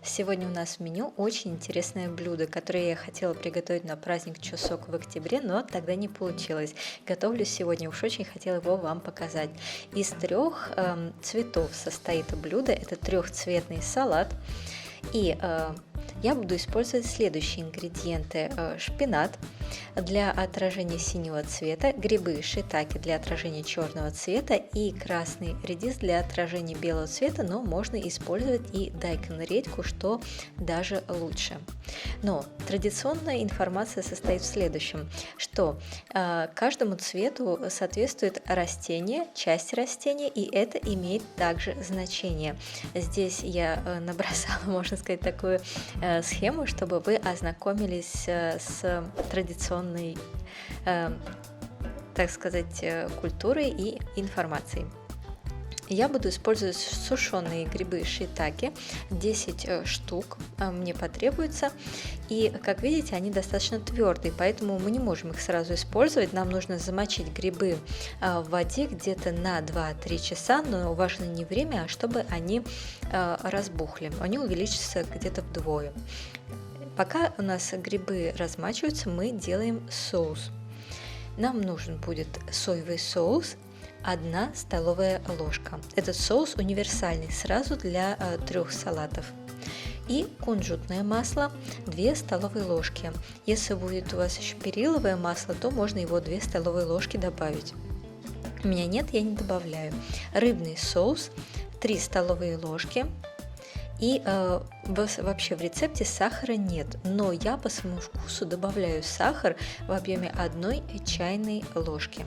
Сегодня у нас в меню очень интересное блюдо, которое я хотела приготовить на праздник Чусок в октябре, но тогда не получилось. Готовлю сегодня, уж очень хотела его вам показать. Из трех цветов состоит блюдо. Это трехцветный салат. И я буду использовать следующие ингредиенты. Шпинат для отражения синего цвета, грибы шиитаке для отражения черного цвета и красный редис для отражения белого цвета, но можно использовать и дайкон-редьку, что даже лучше. Но традиционная информация состоит в следующем, что каждому цвету соответствует растение, часть растения, и это имеет также значение. Здесь я набросала, можно сказать, такую схему, чтобы вы ознакомились с традиционной, так сказать, культурой и информацией. Я буду использовать сушеные грибы шиитаке, 10 штук мне потребуется. И, как видите, они достаточно твердые, поэтому мы не можем их сразу использовать. Нам нужно замочить грибы в воде где-то на 2-3 часа, но важно не время, а чтобы они разбухли. Они увеличатся где-то вдвое. Пока у нас грибы размачиваются, мы делаем соус. Нам нужен будет соевый соус, 1 столовая ложка. Этот соус универсальный сразу для 3 салатов. И кунжутное масло 2 столовые ложки. Если будет у вас еще периловое масло, то можно его 2 столовые ложки добавить. У меня нет, я не добавляю. Рыбный соус 3 столовые ложки. И вообще в рецепте сахара нет, но я по своему вкусу добавляю сахар в объеме 1 чайной ложки.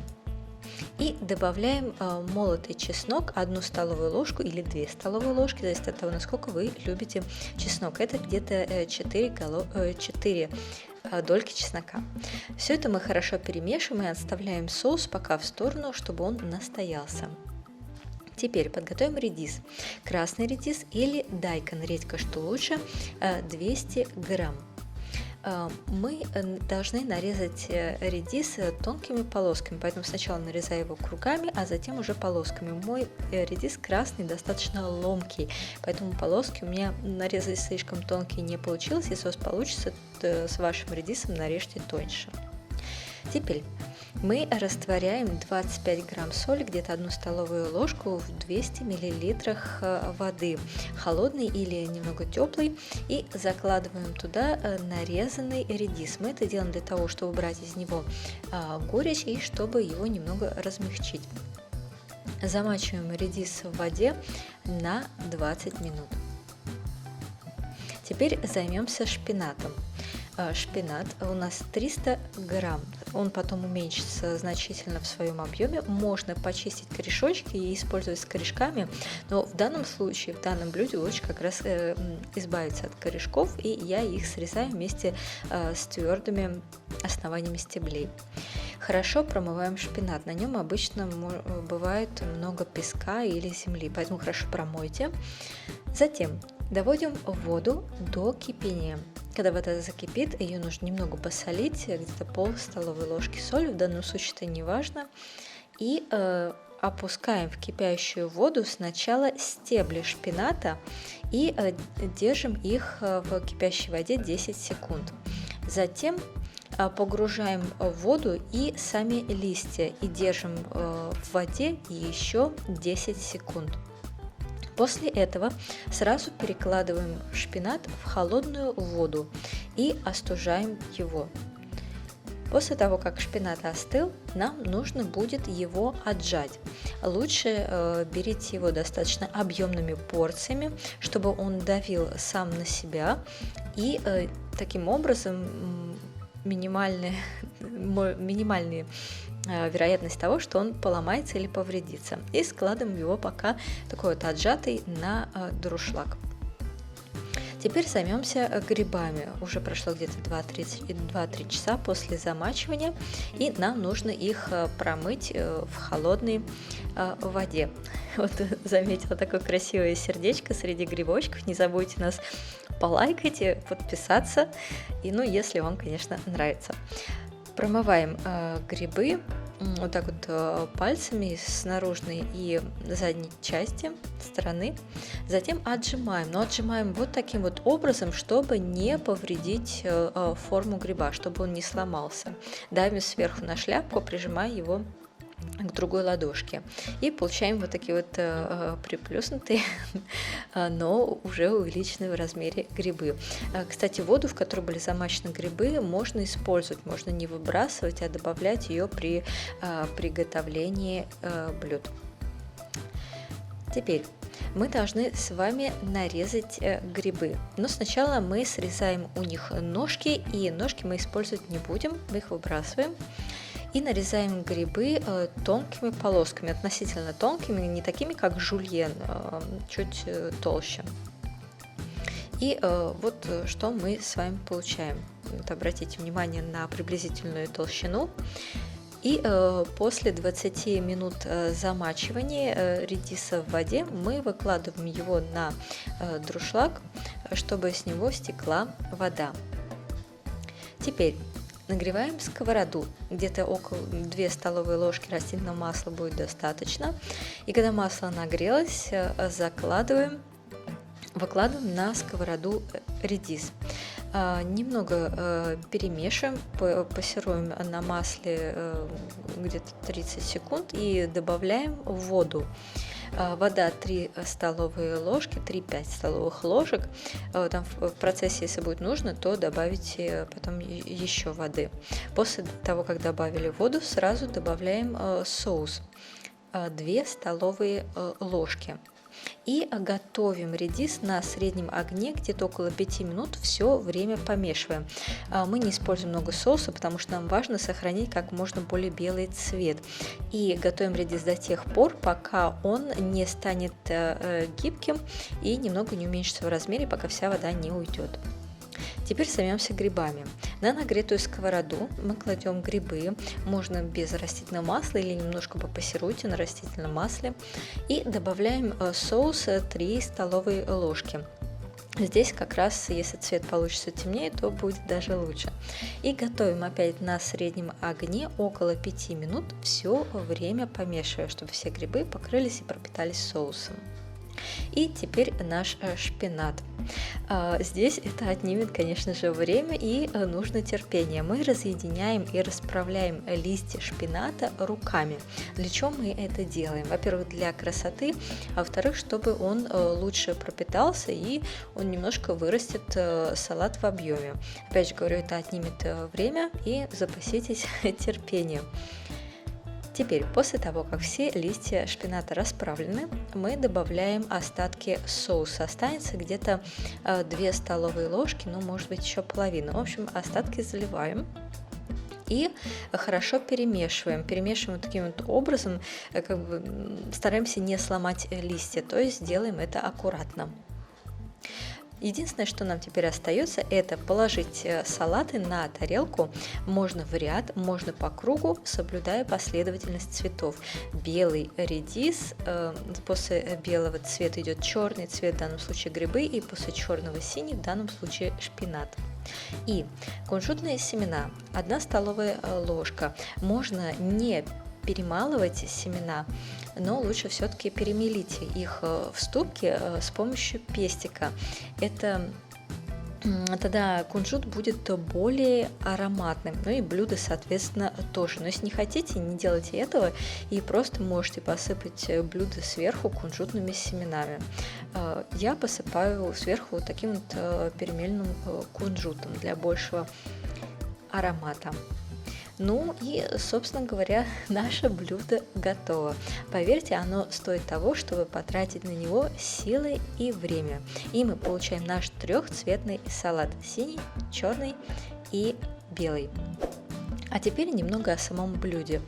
И добавляем молотый чеснок, 1 столовую ложку или 2 столовые ложки, зависит от того, насколько вы любите чеснок. Это где-то 4 дольки чеснока. Все это мы хорошо перемешиваем и отставляем соус пока в сторону, чтобы он настоялся. Теперь подготовим редис. Красный редис или дайкон, редька, что лучше, 200 грамм. Мы должны нарезать редис тонкими полосками, поэтому сначала нарезаю его кругами, а затем уже полосками. Мой редис красный достаточно ломкий, поэтому полоски у меня нарезать слишком тонкие не получилось. Если у вас получится, то с вашим редисом нарежьте тоньше. Теперь мы растворяем 25 грамм соли, где-то 1 столовую ложку в 200 миллилитрах воды, холодной или немного теплой, и закладываем туда нарезанный редис. Мы это делаем для того, чтобы убрать из него горечь и чтобы его немного размягчить. Замачиваем редис в воде на 20 минут. Теперь займемся шпинатом. Шпинат у нас 300 грамм, он потом уменьшится значительно в своем объеме. Можно почистить корешочки и использовать с корешками, но в данном случае, в данном блюде лучше как раз избавиться от корешков, и я их срезаю вместе с твердыми основаниями стеблей. Хорошо промываем шпинат, на нем обычно бывает много песка или земли, поэтому хорошо промойте. Затем доводим воду до кипения. Когда вода закипит, ее нужно немного посолить, где-то пол столовой ложки соли, в данном случае это не важно. И опускаем в кипящую воду сначала стебли шпината и держим их в кипящей воде 10 секунд. Затем погружаем в воду и сами листья и держим в воде еще 10 секунд. После этого сразу перекладываем шпинат в холодную воду и остужаем его. После того, как шпинат остыл, нам нужно будет его отжать. Лучше берите его достаточно объемными порциями, чтобы он давил сам на себя, и таким образом минимальная вероятность того, что он поломается или повредится. И складываем его пока такой вот отжатый на дуршлаг. Теперь займемся грибами. Уже прошло где-то 2-3 часа после замачивания, и нам нужно их промыть в холодной воде. Вот заметила такое красивое сердечко среди грибочков. Не забудьте нас полайкать, подписаться, и если вам, конечно, нравится. Промываем грибы вот так вот пальцами с наружной и задней части стороны, затем отжимаем, но отжимаем вот таким вот образом, чтобы не повредить форму гриба, чтобы он не сломался. Давим сверху на шляпку, прижимая его к другой ладошке. И получаем вот такие вот приплюснутые, но уже увеличенные в размере грибы. Кстати, воду, в которой были замачены грибы, можно использовать, можно не выбрасывать, а добавлять ее при приготовлении блюд. Теперь мы должны с вами нарезать грибы. Но сначала мы срезаем у них ножки, и ножки мы использовать не будем, мы их выбрасываем. И нарезаем грибы тонкими полосками, относительно тонкими, не такими, как жульен, чуть толще. И вот что мы с вами получаем. Вот обратите внимание на приблизительную толщину. И после 20 минут замачивания редиса в воде мы выкладываем его на дуршлаг, чтобы с него стекла вода. Теперь нагреваем сковороду, где-то около 2 столовые ложки растительного масла будет достаточно. И когда масло нагрелось, выкладываем на сковороду редис. Немного перемешиваем, пассируем на масле где-то 30 секунд и добавляем воду. Вода 3 столовые ложки, 3-5 столовых ложек. Там в процессе, если будет нужно, то добавите потом еще воды. После того, как добавили воду, сразу добавляем соус 2 столовые ложки. И готовим редис на среднем огне где-то около 5 минут, все время помешиваем. Мы не используем много соуса, потому что нам важно сохранить как можно более белый цвет. И готовим редис до тех пор, пока он не станет гибким и немного не уменьшится в размере, пока вся вода не уйдет. Теперь займемся грибами. На нагретую сковороду мы кладем грибы, можно без растительного масла или немножко попассируйте на растительном масле, и добавляем соус 3 столовые ложки. Здесь как раз, если цвет получится темнее, то будет даже лучше. И готовим опять на среднем огне около 5 минут, все время помешивая, чтобы все грибы покрылись и пропитались соусом. И теперь наш шпинат. Здесь это отнимет, конечно же, время и нужно терпение. Мы разъединяем и расправляем листья шпината руками. Для чего мы это делаем? Во-первых, для красоты, а во-вторых, чтобы он лучше пропитался и он немножко вырастет салат в объеме. Опять же говорю, это отнимет время, и запаситесь терпением. Теперь, после того, как все листья шпината расправлены, мы добавляем остатки соуса. Останется где-то 2 столовые ложки, ну, может быть, еще половина. В общем, остатки заливаем и хорошо перемешиваем. Перемешиваем таким вот образом, как бы стараемся не сломать листья, то есть делаем это аккуратно. Единственное, что нам теперь остается, это положить салаты на тарелку. Можно в ряд, можно по кругу, соблюдая последовательность цветов. Белый редис, после белого цвета идет черный цвет, в данном случае грибы, и после черного синий, в данном случае шпинат. И кунжутные семена, 1 столовая ложка. Можно не перемалывать семена, но лучше все-таки перемелите их в ступке с помощью пестика. Это тогда кунжут будет более ароматным, ну и блюдо, соответственно, тоже. Но если не хотите, не делайте этого и просто можете посыпать блюдо сверху кунжутными семенами. Я посыпаю сверху вот таким вот перемеленным кунжутом для большего аромата. Ну и, собственно говоря, наше блюдо готово. Поверьте, оно стоит того, чтобы потратить на него силы и время. И мы получаем наш трехцветный салат: синий, черный и белый. А теперь немного о самом блюде.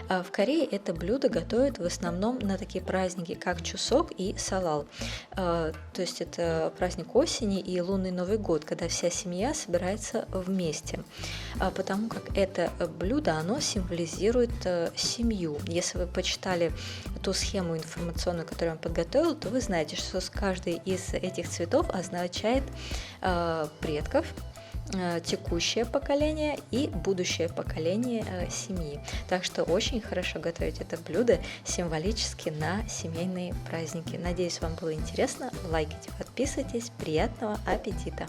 В Корее это блюдо готовят в основном на такие праздники, как Чусок и Салал. То есть это праздник осени и лунный Новый год, когда вся семья собирается вместе. Потому как это блюдо, оно символизирует семью. Если вы почитали ту схему информационную, которую я вам подготовила, то вы знаете, что каждый из этих цветов означает предков, текущее поколение и будущее поколение семьи. Так что очень хорошо готовить это блюдо символически на семейные праздники. Надеюсь, вам было интересно. Лайкайте, подписывайтесь. Приятного аппетита!